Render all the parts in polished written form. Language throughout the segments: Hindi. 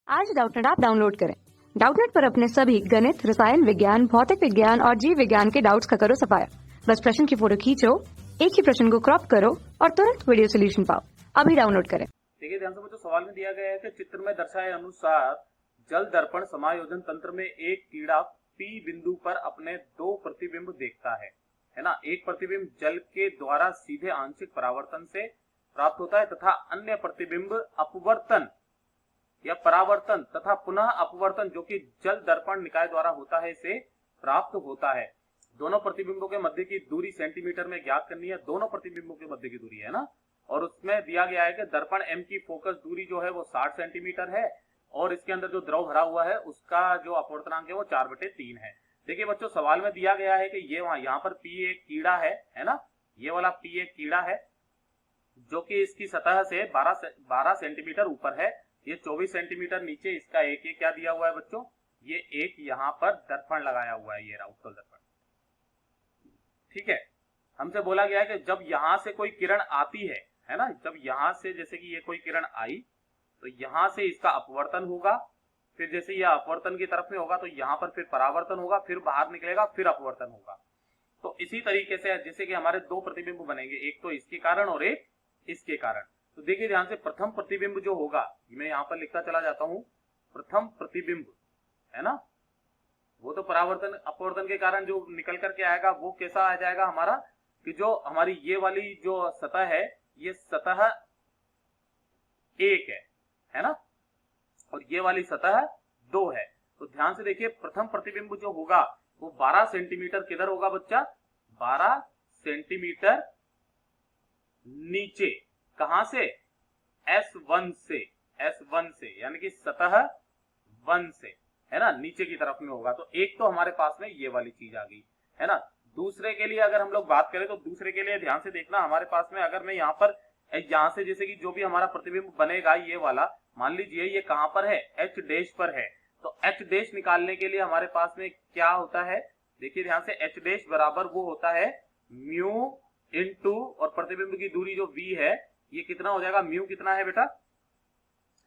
आज डाउटनेट ऐप डाउनलोड करें। डाउटनेट पर अपने सभी गणित, रसायन विज्ञान, भौतिक विज्ञान और जीव विज्ञान के डाउट्स का करो सफाया। बस प्रश्न की फोटो खींचो, एक ही प्रश्न को क्रॉप करो और तुरंत वीडियो सोल्यूशन पाओ। अभी डाउनलोड करें। देखिए ध्यान से, मुझे सवाल में दिया गया है कि चित्र में दर्शाए अनुसार जल दर्पण समायोजन तंत्र में एक कीड़ा P बिंदु पर अपने दो प्रतिबिंब देखता है ना। एक प्रतिबिंब जल के द्वारा सीधे आंशिक परावर्तन से प्राप्त होता है तथा अन्य प्रतिबिंब अपवर्तन या परावर्तन तथा पुनः अपवर्तन जो कि जल दर्पण निकाय द्वारा होता है से प्राप्त होता है। दोनों प्रतिबिंबों के मध्य की दूरी सेंटीमीटर में ज्ञात करनी है। दोनों प्रतिबिंबों के मध्य की दूरी है ना, और उसमें दिया गया है कि दर्पण M की फोकस दूरी जो है वो 60 सेंटीमीटर है और इसके अंदर जो द्रव भरा हुआ है उसका जो अपवर्तनांक है वो 4/3 है। देखिए बच्चों, सवाल में दिया गया है कि ये यहाँ पर P एक कीड़ा है ना, ये वाला P एक कीड़ा है जो कि इसकी सतह से 12 सेंटीमीटर ऊपर है। ये 24 सेंटीमीटर नीचे इसका एक ये क्या दिया हुआ है बच्चों, ये एक यहाँ पर दर्पण लगाया हुआ है, ये रहा उत्तल दर्पण। ठीक है, हमसे बोला गया है कि जब यहां से कोई किरण आती है ना, जब यहां से जैसे कि ये कोई किरण आई तो यहां से इसका अपवर्तन होगा, फिर जैसे यह अपवर्तन की तरफ में होगा तो यहां पर फिर परावर्तन होगा, फिर बाहर निकलेगा, फिर अपवर्तन होगा। तो इसी तरीके से जैसे कि हमारे दो प्रतिबिंब बनेंगे, एक तो इसके कारण और एक इसके कारण। तो देखिए ध्यान से, प्रथम प्रतिबिंब जो होगा, मैं यहां पर लिखता चला जाता हूं, प्रथम प्रतिबिंब है ना, वो तो परावर्तन अपवर्तन के कारण जो निकल करके आएगा वो कैसा आ जाएगा हमारा, कि जो हमारी ये वाली जो सतह है ये सतह 1 है ना, और ये वाली सतह 2 है। तो ध्यान से देखिए, प्रथम प्रतिबिंब जो होगा वो 12 सेंटीमीटर किधर होगा बच्चा, 12 सेंटीमीटर नीचे, कहां से, S1 से यानी कि सतह 1 से है ना, नीचे की तरफ में होगा। तो एक तो हमारे पास में ये वाली चीज आ गई है ना। दूसरे के लिए अगर हम लोग बात करें तो दूसरे के लिए ध्यान से देखना, हमारे पास में अगर मैं यहाँ से जैसे कि जो भी हमारा प्रतिबिंब बनेगा ये वाला, मान लीजिए ये कहां पर है, H डैश पर है। तो H डैश निकालने के लिए हमारे पास में क्या होता है, देखिए ध्यान से, H डैश बराबर वो होता है म्यू इंटू, और प्रतिबिंब की दूरी जो V है ये कितना हो जाएगा, म्यू कितना है बेटा,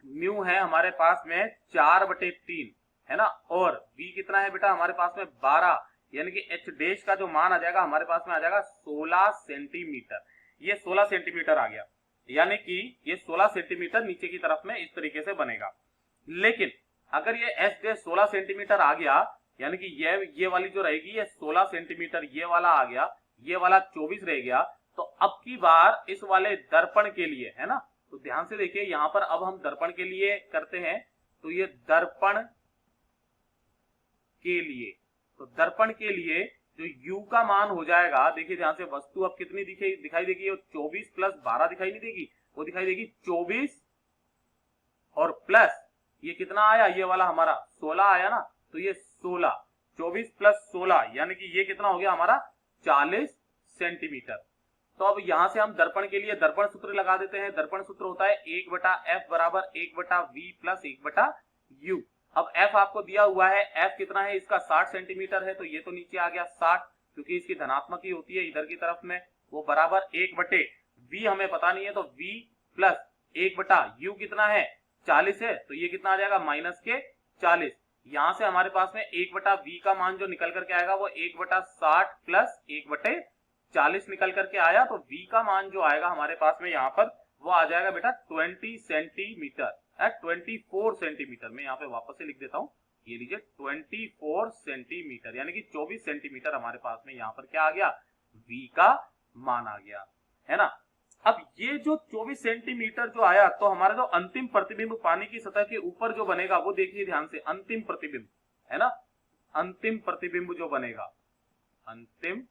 म्यू है हमारे पास में 4/3 है ना, और V कितना है बेटा हमारे पास में 12, यानी कि H डैश का जो मान आ जाएगा हमारे पास में आ जाएगा 16 सेंटीमीटर। ये 16 सेंटीमीटर आ गया, यानी कि ये 16 सेंटीमीटर नीचे की तरफ में इस तरीके से बनेगा। लेकिन अगर ये S डैश 16 सेंटीमीटर आ गया, यानी कि ये वाली जो रहेगी ये 16 सेंटीमीटर, ये वाला आ गया, ये वाला 24 रह गया। तो अब की बार इस वाले दर्पण के लिए है ना, तो ध्यान से देखिए यहां पर अब हम दर्पण के लिए करते हैं, तो ये दर्पण के लिए, तो दर्पण के लिए जो U का मान हो जाएगा, देखिए ध्यान से, वस्तु अब कितनी दिखाई देगी, 24 प्लस 12 दिखाई नहीं देगी, वो दिखाई देगी 24 और प्लस ये कितना आया, ये वाला हमारा 16 आया ना, तो ये 16, 24 प्लस 16 यानी कि ये कितना हो गया हमारा 40 सेंटीमीटर। तो अब यहां से हम दर्पण के लिए दर्पण सूत्र लगा देते हैं। दर्पण सूत्र होता है 1/f बराबर 1/v प्लस 1/u। अब f आपको दिया हुआ है, f कितना है इसका 60 सेंटीमीटर है, तो ये तो नीचे आ गया 60, क्योंकि इसकी धनात्मक ही होती है इधर की तरफ में, वो बराबर 1/v हमें पता नहीं है, तो v प्लस 1/u कितना है 40 है, तो ये कितना आ जाएगा माइनस के 40। यहां से हमारे पास में 1/v का मान जो निकल करके आएगा वो 1/60 प्लस 1/40 निकल करके आया। तो v का मान जो आएगा हमारे पास में यहाँ पर वो आ जाएगा बेटा 20 सेंटीमीटर, 24 सेंटीमीटर। मैं यहाँ पे वापस से लिख देता हूँ, ये लीजिए 24 सेंटीमीटर, यानी कि 24 सेंटीमीटर हमारे पास में यहाँ पर क्या आ गया, v का मान आ गया है ना। अब ये जो 24 सेंटीमीटर जो आया, तो हमारा जो अंतिम प्रतिबिंब पानी की सतह के ऊपर जो बनेगा वो देखिए ध्यान से, अंतिम प्रतिबिंब है ना, अंतिम प्रतिबिंब जो बनेगा, अंतिम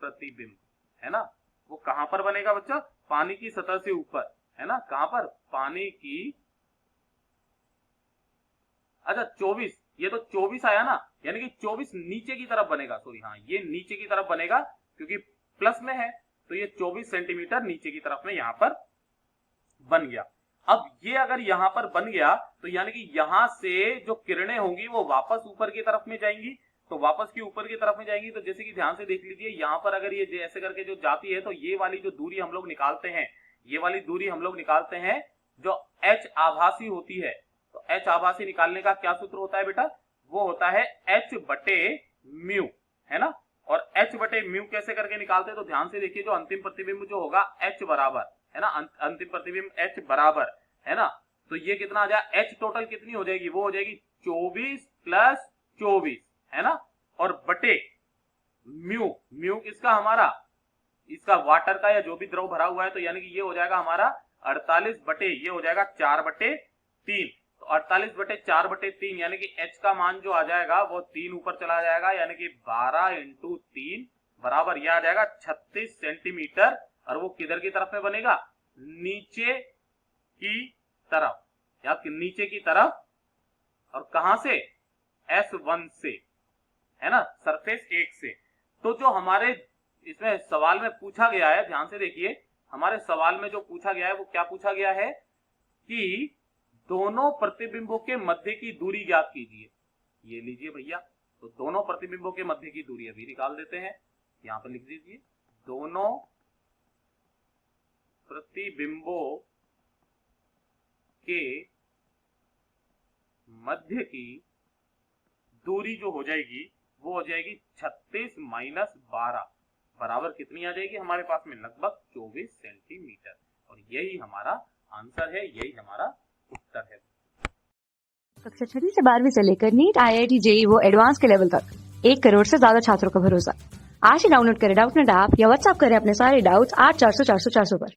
प्रतिबिंब है ना, वो कहां पर बनेगा बच्चा, पानी की सतह से ऊपर है ना, कहां पर, पानी की, अच्छा 24, ये तो 24 आया ना, यानी कि 24 नीचे की तरफ बनेगा, सॉरी हाँ, ये नीचे की तरफ बनेगा क्योंकि प्लस में है, तो ये 24 सेंटीमीटर नीचे की तरफ में यहां पर बन गया। अब ये अगर यहां पर बन गया तो यानी कि यहां से जो किरणें होंगी वो वापस ऊपर की तरफ में जाएंगी, तो वापस की ऊपर की तरफ में जाएंगी। तो जैसे कि ध्यान से देख लीजिए, यहां पर अगर ये ऐसे करके जो जाती है, तो ये वाली जो दूरी हम लोग निकालते हैं, ये वाली दूरी हम लोग निकालते हैं जो h आभासी होती है, तो h आभासी निकालने का क्या सूत्र होता है बेटा? वो होता है h बटे म्यू, है ना। और h बटे म्यू कैसे करके निकालते हैं? तो ध्यान से देखिए, जो अंतिम प्रतिबिंब जो होगा h बराबर, है ना, अंतिम प्रतिबिंब h बराबर, है ना, तो ये कितना आ जाए, h टोटल कितनी हो जाएगी? वो हो जाएगी 24 प्लस 24, है ना, और बटे म्यू, म्यू किसका? हमारा इसका वाटर का या जो भी द्रव भरा हुआ है, तो यानी कि ये हो जाएगा हमारा 48 बटे, ये हो जाएगा 4 बटे 3। तो 48 बटे 4 बटे 3 यानी कि h का मान जो आ जाएगा वो 3 ऊपर चला जाएगा, यानी कि 12 इंटू 3 बराबर यह आ जाएगा 36 सेंटीमीटर। और वो किधर की तरफ में बनेगा? नीचे की तरफ, या नीचे की तरफ, और कहां से? S1 से, है ना, सरफेस 1 से। तो जो हमारे इसमें सवाल में पूछा गया है, ध्यान से देखिए, हमारे सवाल में जो पूछा गया है वो क्या पूछा गया है कि दोनों प्रतिबिंबों के मध्य की दूरी ज्ञात कीजिए। ये लीजिए भैया, तो दोनों प्रतिबिंबों के मध्य की दूरी अभी निकाल देते हैं, यहां पर लिख दीजिए, दोनों प्रतिबिंबों के मध्य की दूरी जो हो जाएगी वो हो जाएगी 36 माइनस 12 बराबर कितनी आ जाएगी हमारे पास में? लगभग 24 सेंटीमीटर। और यही हमारा आंसर है, यही हमारा उत्तर है। कक्षा 6 से 12वीं से लेकर नीट, IIT, JEE वो एडवांस के लेवल तक 1 करोड़ से ज्यादा छात्रों का भरोसा। आज ही डाउनलोड करें डाउटनेट ऐप या व्हाट्सएप करें अपने सारे डाउट्स 8400 400 400 पर।